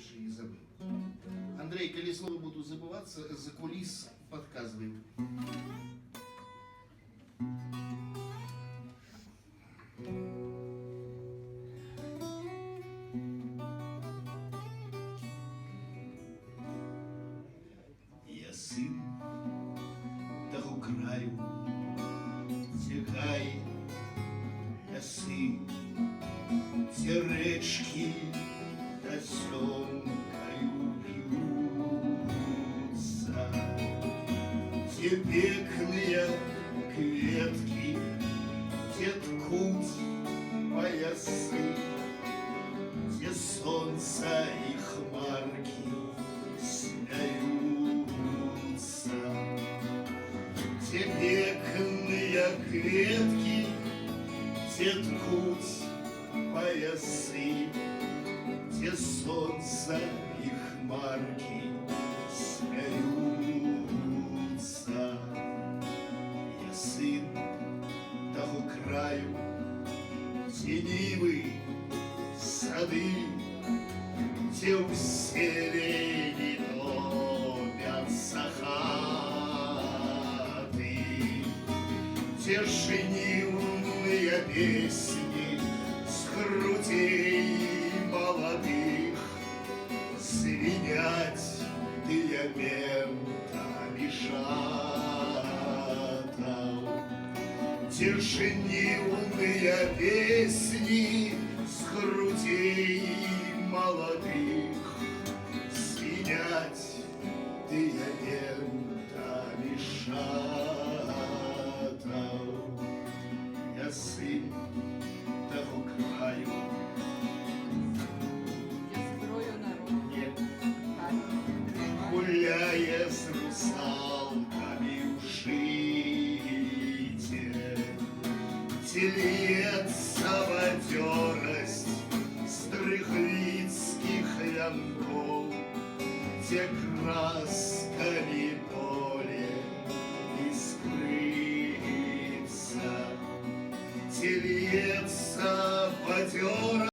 видишь, и забыл. Андрей, коли слова буду забываться, за кулис подсказывай. Я сын того краю, где гаи, лясы, те речки тосёмкою бьются, те пекные кветки, те ткут поясы, где солнца и хмарки смеются. Те пекные клетки, те ткут поясы, где солнца и хмарки смеются. Я сын того краю, где нивы, сады, где у сирени топятся хаты, где женивные песни с грудей молодых звенят диамантами шатов, где женивные песни с грудей молодых звенят диамантами шатов. Я сын того краю. Я скрою народ. Нет. Гуляя с русалками в жите, телеется бадёрость стрыхлицких янков, те красные